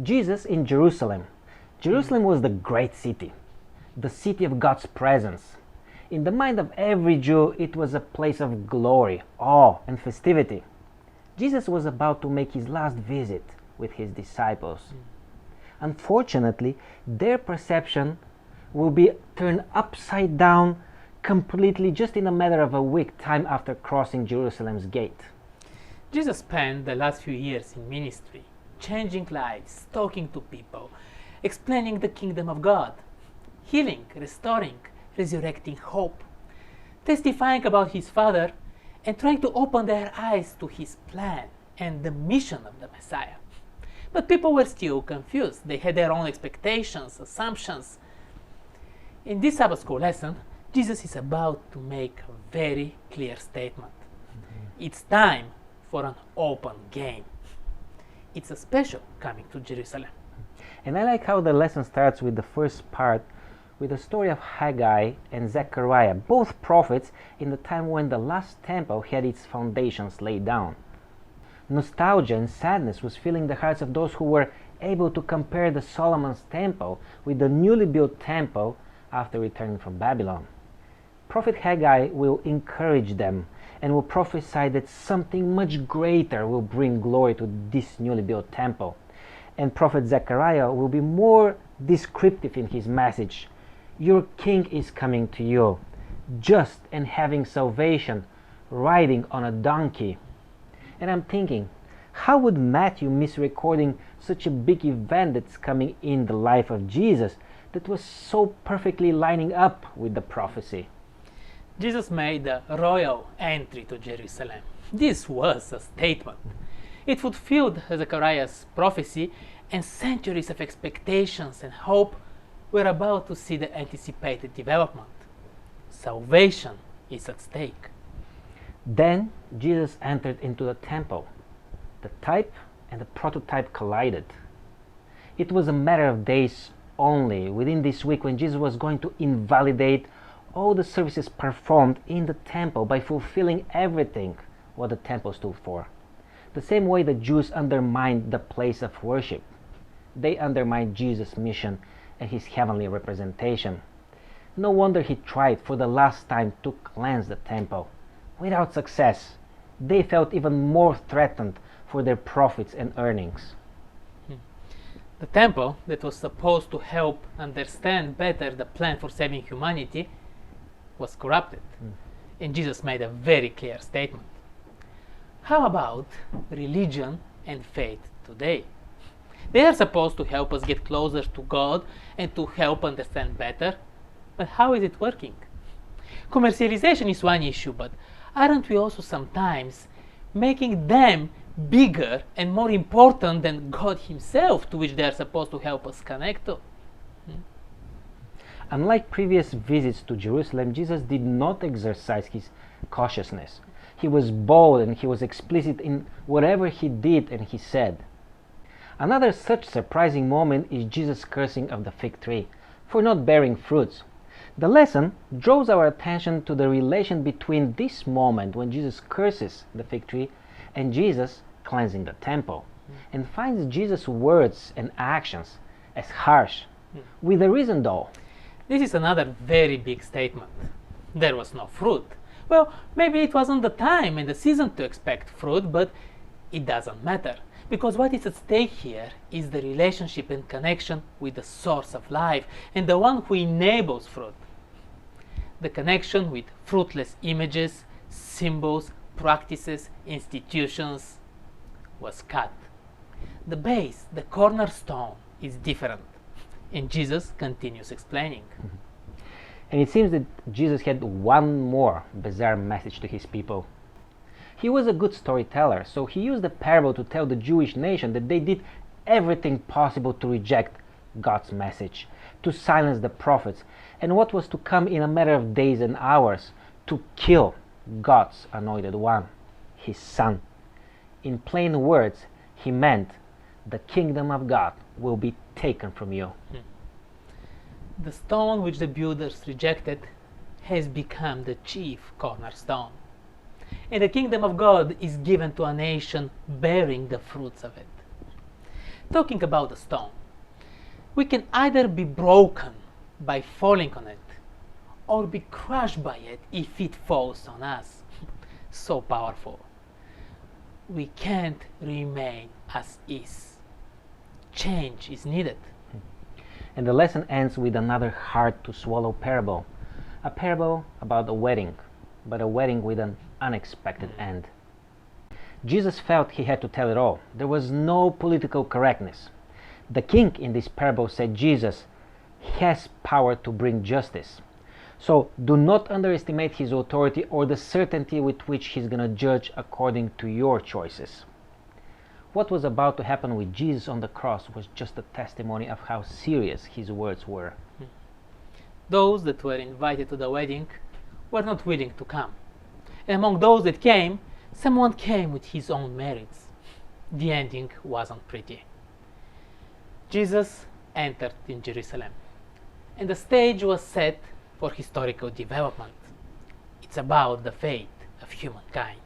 Jesus in Jerusalem. Jerusalem was the great city, the city of God's presence. In the mind of every Jew, it was a place of glory, awe, and festivity. Jesus was about to make his last visit with his disciples. Unfortunately, their perception will be turned upside down completely just in a matter of a week time after crossing Jerusalem's gate. Jesus spent the last few years in ministry, changing lives, talking to people, explaining the kingdom of God, healing, restoring, resurrecting hope, testifying about his Father, and trying to open their eyes to his plan and the mission of the Messiah. But people were still confused. They had their own expectations, assumptions. In this Sabbath school lesson, Jesus is about to make a very clear statement. It's time for an open game. It's a special coming to Jerusalem. And I like how the lesson starts with the first part with the story of Haggai and Zechariah, both prophets in the time when the last temple had its foundations laid down. Nostalgia and sadness was filling the hearts of those who were able to compare the Solomon's temple with the newly built temple after returning from Babylon. Prophet Haggai will encourage them and will prophesy that something much greater will bring glory to this newly built temple. And Prophet Zechariah will be more descriptive in his message. Your king is coming to you, just and having salvation, riding on a donkey. And I'm thinking, how would Matthew miss recording such a big event that's coming in the life of Jesus that was so perfectly lining up with the prophecy? Jesus made a royal entry to Jerusalem. This was a statement. It fulfilled Zechariah's prophecy, and centuries of expectations and hope were about to see the anticipated development. Salvation is at stake. Then Jesus entered into the temple. The type and the prototype collided. It was a matter of days only within this week when Jesus was going to invalidate all the services performed in the temple by fulfilling everything what the temple stood for. The same way the Jews undermined the place of worship, they undermined Jesus' mission and his heavenly representation. No wonder he tried for the last time to cleanse the temple. Without success, they felt even more threatened for their profits and earnings. The temple that was supposed to help understand better the plan for saving humanity was corrupted. And Jesus made a very clear statement. How about religion and faith today? They are supposed to help us get closer to God and to help understand better. But how is it working? Commercialization is one issue, but aren't we also sometimes making them bigger and more important than God himself, to which they are supposed to help us connect to? Unlike previous visits to Jerusalem, Jesus did not exercise his cautiousness. He was bold and he was explicit in whatever he did and he said. Another such surprising moment is Jesus' cursing of the fig tree for not bearing fruits. The lesson draws our attention to the relation between this moment when Jesus curses the fig tree and Jesus cleansing the temple, and finds Jesus' words and actions as harsh, with a reason though. This is another very big statement. There was no fruit. Well, maybe it wasn't the time and the season to expect fruit, but it doesn't matter. Because what is at stake here is the relationship and connection with the source of life and the one who enables fruit. The connection with fruitless images, symbols, practices, institutions was cut. The base, the cornerstone, is different. And Jesus continues explaining. And it seems that Jesus had one more bizarre message to his people. He was a good storyteller, so he used a parable to tell the Jewish nation that they did everything possible to reject God's message, to silence the prophets, and what was to come in a matter of days and hours, to kill God's anointed one, his son. In plain words, he meant the kingdom of God will be taken from you. The stone which the builders rejected has become the chief cornerstone. And the kingdom of God is given to a nation bearing the fruits of it. Talking about the stone, we can either be broken by falling on it or be crushed by it if it falls on us. So powerful. We can't remain as is. Change is needed. And the lesson ends with another hard to swallow parable. A parable about a wedding, but a wedding with an unexpected end. Jesus felt he had to tell it all. There was no political correctness. The king in this parable said Jesus has power to bring justice. So do not underestimate his authority or the certainty with which he's going to judge according to your choices. What was about to happen with Jesus on the cross was just a testimony of how serious his words were. Those that were invited to the wedding were not willing to come. And among those that came, someone came with his own merits. The ending wasn't pretty. Jesus entered in Jerusalem, and the stage was set for historical development. It's about the fate of humankind.